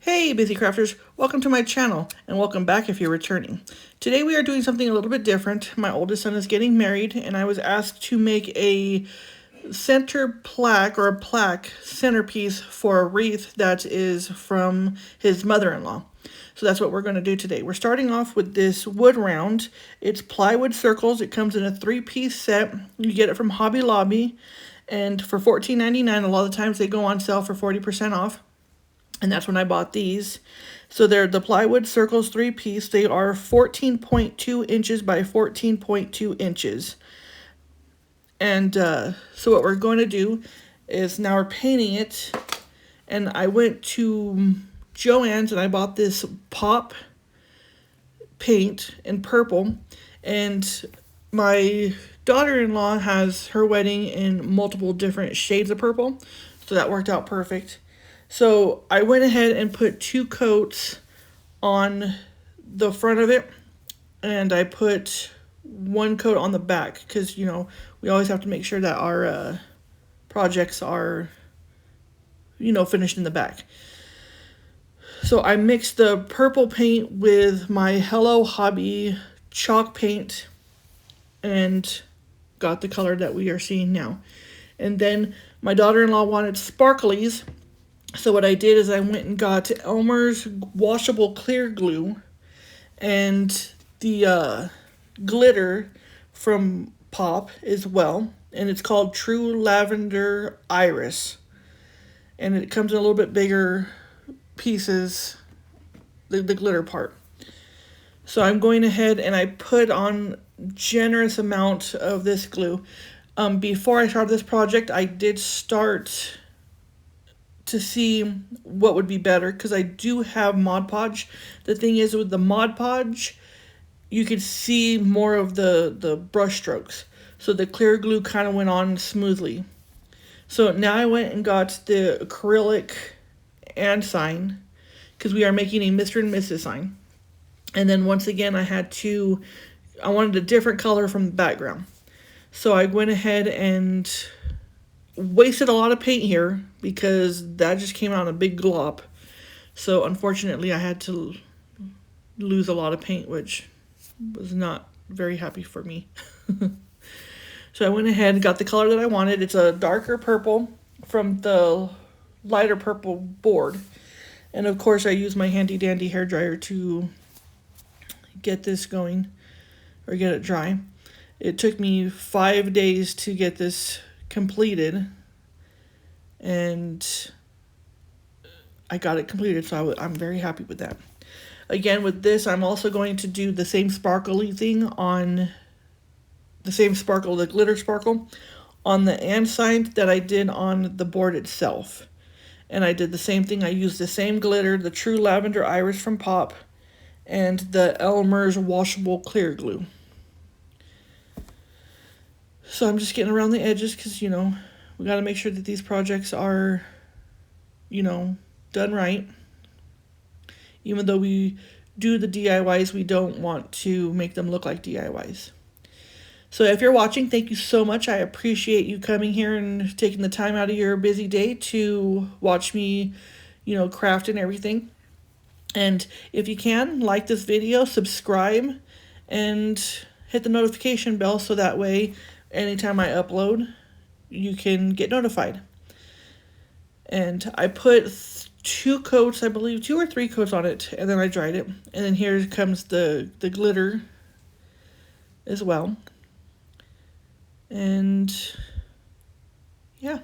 Hey busy crafters, welcome to my channel and welcome back if you're returning. Today we are doing something a little bit different. My oldest son is getting married and I was asked to make a plaque centerpiece for a wreath that is from his mother-in-law. So that's what we're going to do today. We're starting off with this wood round. It's plywood circles. It comes in a 3-piece set. You get it from Hobby Lobby, and for $14.99. A lot of the times they go on sale for 40% off. And that's when I bought these. So they're the plywood circles 3-piece. They are 14.2 inches by 14.2 inches. And so what we're going to do is now we're painting it. And I went to Joann's and I bought this pop paint in purple. And my daughter-in-law has her wedding in multiple different shades of purple. So that worked out perfect. So I went ahead and put 2 coats on the front of it, and I put 1 coat on the back because, you know, we always have to make sure that our projects are, you know, finished in the back. So I mixed the purple paint with my Hello Hobby chalk paint and got the color that we are seeing now. And then my daughter-in-law wanted sparklies. So what I did is I went and got Elmers washable clear glue and the glitter from Pop as well. And it's called True Lavender Iris. And it comes in a little bit bigger pieces, the glitter part. So I'm going ahead and I put on generous amount of this glue. Before I started this project, I did start to see what would be better because I do have Mod Podge. The thing is with the Mod Podge, you could see more of the brush strokes. So the clear glue kind of went on smoothly. So now I went and got the acrylic and sign because we are making a Mr. and Mrs. sign. And then once again I wanted a different color from the background. So I went ahead and wasted a lot of paint here because that just came out in a big glop. So unfortunately I had to lose a lot of paint, which was not very happy for me. So I went ahead and got the color that I wanted. It's a darker purple from the lighter purple board. And of course I used my handy dandy hairdryer to get this going or get it dry. It took me 5 days to get this completed, and I got it completed, so I'm very happy with that. Again, with this, I'm also going to do the same sparkly thing on the same sparkle, the glitter sparkle, on the and side that I did on the board itself. And I did the same thing. I used the same glitter, the True Lavender Iris from Pop, and the Elmers washable clear glue. So I'm just getting around the edges because, you know, we got to make sure that these projects are, you know, done right. Even though we do the DIYs, we don't want to make them look like DIYs. So if you're watching, thank you so much. I appreciate you coming here and taking the time out of your busy day to watch me, you know, craft and everything. And if you can, like this video, subscribe, and hit the notification bell so that way anytime I upload, you can get notified. And I put 2 coats, I believe, 2 or 3 coats on it, and then I dried it. And then here comes the glitter as well. And yeah.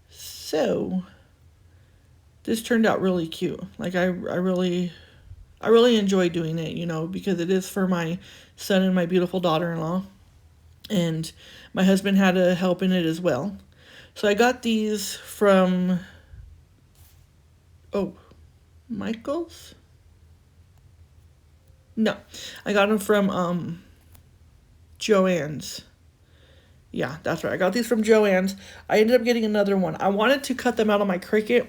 So this turned out really cute. Like I really enjoy doing it, you know, because it is for my son and my beautiful daughter-in-law. And my husband had to help in it as well. So I got these from, Michael's? No, I got them from Joann's. Yeah, that's right. I got these from Joann's. I ended up getting another one. I wanted to cut them out on my Cricut,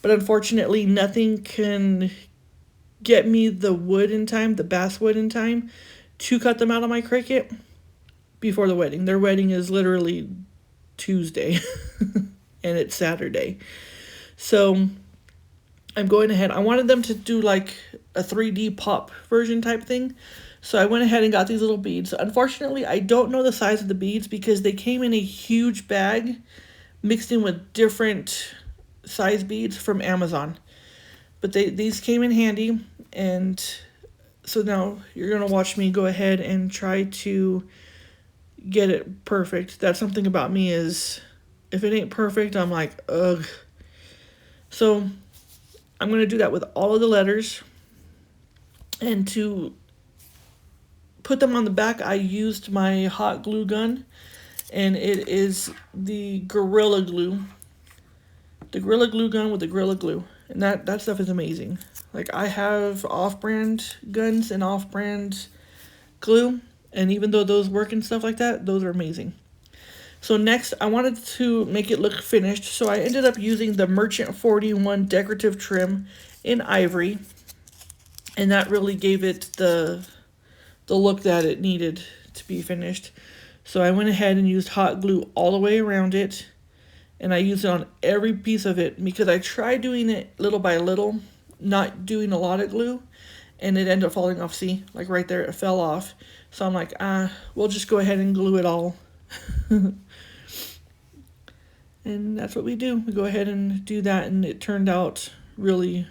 but unfortunately nothing can get me the wood in time, the basswood in time, to cut them out on my Cricut before the wedding. Their wedding is literally Tuesday and it's Saturday. So I'm going ahead. I wanted them to do like a 3D pop version type thing. So I went ahead and got these little beads. Unfortunately, I don't know the size of the beads because they came in a huge bag mixed in with different size beads from Amazon. But these came in handy, and so now you're going to watch me go ahead and try to get it perfect. That's something about me is if it ain't perfect, I'm like, ugh. So I'm going to do that with all of the letters. And to put them on the back, I used my hot glue gun, and it is the Gorilla Glue. The Gorilla Glue gun with the Gorilla Glue. And that stuff is amazing. Like, I have off-brand guns and off-brand glue, and even though those work and stuff like that, those are amazing. So next, I wanted to make it look finished, so I ended up using the Merchant 41 decorative trim in ivory, and that really gave it the look that it needed to be finished. So I went ahead and used hot glue all the way around it, and I used it on every piece of it because I tried doing it little by little, not doing a lot of glue, and it ended up falling off. See, like right there, it fell off. So I'm like, we'll just go ahead and glue it all. And that's what we do. We go ahead and do that, and it turned out really,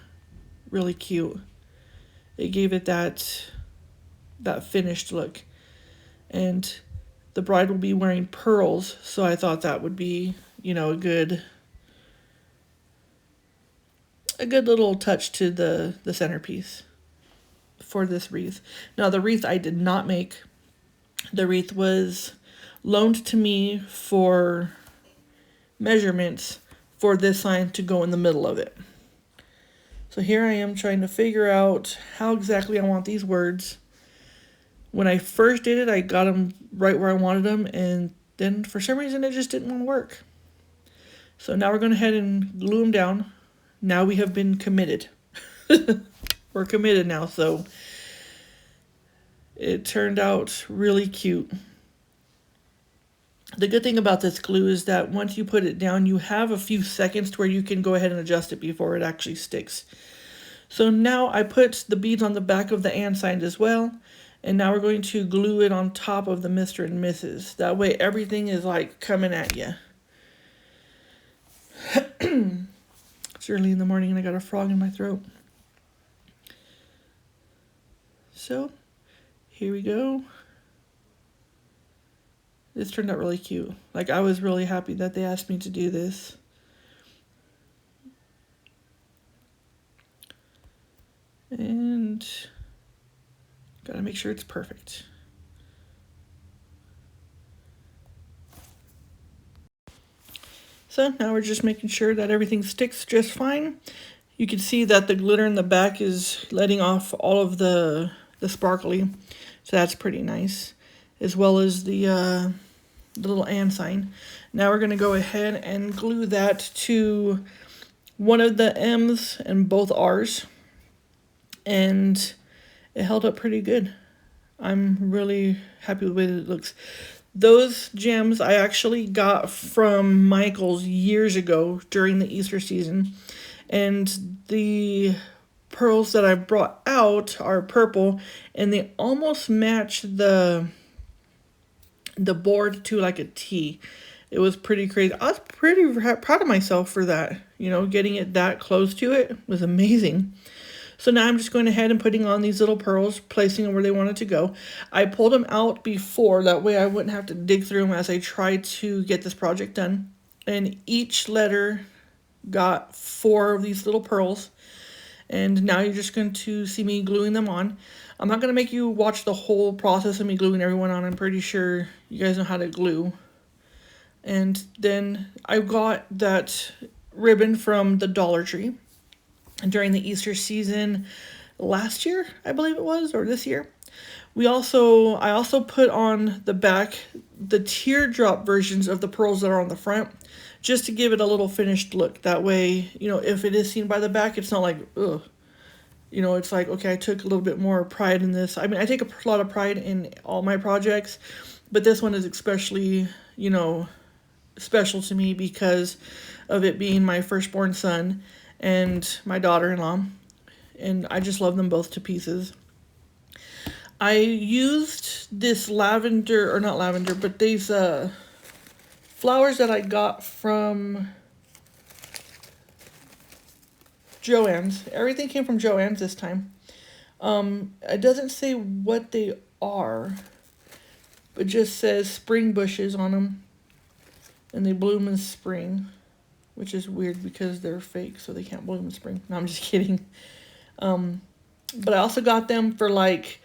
really cute. It gave it that finished look. And the bride will be wearing pearls, so I thought that would be, a good little touch to the centerpiece for this wreath. Now, the wreath I did not make. The wreath was loaned to me for measurements for this sign to go in the middle of it. So here I am trying to figure out how exactly I want these words. When I first did it, I got them right where I wanted them, and then for some reason it just didn't want to work. So now we're going ahead and glue them down. Now we have been committed. We're committed now, so it turned out really cute. The good thing about this glue is that once you put it down, you have a few seconds to where you can go ahead and adjust it before it actually sticks. So now I put the beads on the back of the and signs as well. And now we're going to glue it on top of the Mr. and Mrs. That way everything is like coming at you. It's early in the morning and I got a frog in my throat. So here we go. This turned out really cute. Like, I was really happy that they asked me to do this. And gotta make sure it's perfect. So now we're just making sure that everything sticks just fine. You can see that the glitter in the back is letting off all of the sparkly. So that's pretty nice. As well as the little and sign. Now we're going to go ahead and glue that to one of the M's and both R's. And it held up pretty good. I'm really happy with the way that it looks. Those gems I actually got from Michael's years ago during the Easter season. And the pearls that I brought out are purple, and they almost match the board to like a T. It was pretty crazy. I was pretty proud of myself for that. Getting it that close to it was amazing. So now I'm just going ahead and putting on these little pearls, placing them where they wanted to go. I pulled them out before, that way I wouldn't have to dig through them as I tried to get this project done. And each letter got 4 of these little pearls. And now you're just going to see me gluing them on. I'm not going to make you watch the whole process of me gluing everyone on. I'm pretty sure you guys know how to glue. And then I got that ribbon from the Dollar Tree during the Easter season last year, I believe it was, or this year. I also put on the back the teardrop versions of the pearls that are on the front, just to give it a little finished look. That way, if it is seen by the back, it's not like, ugh. It's like, okay, I took a little bit more pride in this. I mean, I take a lot of pride in all my projects, but this one is especially, special to me because of it being my firstborn son. and my daughter-in-law, and I just love them both to pieces. I used this lavender, or not lavender, but these flowers that I got from Joann's. Everything came from Joann's this time. It doesn't say what they are. It just says spring bushes on them. And they bloom in spring. Which is weird because they're fake, so they can't bloom in spring. No, I'm just kidding. But I also got them for like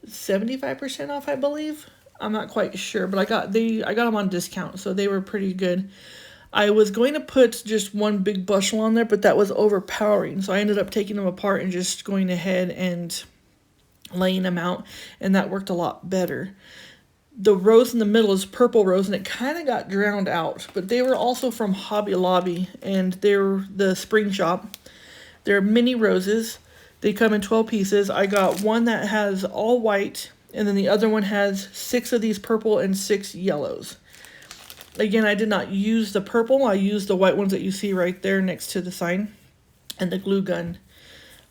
75% off, I believe. I'm not quite sure, but I got them on discount, so they were pretty good. I was going to put just one big bushel on there, but that was overpowering. So I ended up taking them apart and just going ahead and laying them out, and that worked a lot better. The rose in the middle is purple rose, and it kind of got drowned out, but they were also from Hobby Lobby, and they're the spring shop. They're mini roses. They come in 12 pieces. I got one that has all white, and then the other one has 6 of these purple and 6 yellows. Again, I did not use the purple. I used the white ones that you see right there next to the sign and the glue gun.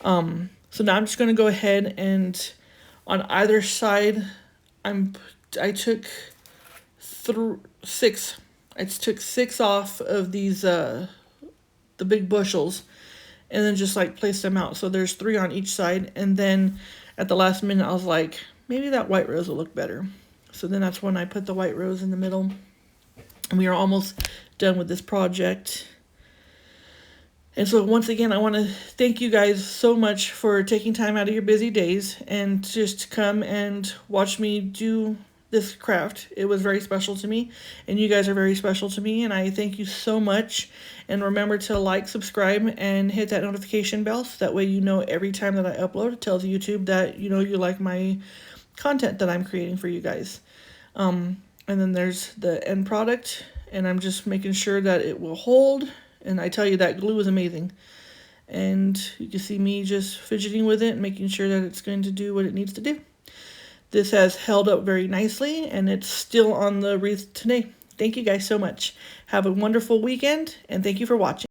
So now I'm just going to go ahead and on either side, I took 6. I took 6 off of these the big bushels, and then just like place them out. So there's 3 on each side, and then at the last minute I was like, maybe that white rose will look better. So then that's when I put the white rose in the middle. And we are almost done with this project. And so once again, I want to thank you guys so much for taking time out of your busy days and just come and watch me do this craft. It was very special to me, and you guys are very special to me, and I thank you so much. And remember to like, subscribe, and hit that notification bell so that way you know every time that I upload. It tells YouTube that you like my content that I'm creating for you guys. And then there's the end product, and I'm just making sure that it will hold. And I tell you, that glue is amazing. And you can see me just fidgeting with it and making sure that it's going to do what it needs to do. This has held up very nicely, and it's still on the wreath today. Thank you guys so much. Have a wonderful weekend, and thank you for watching.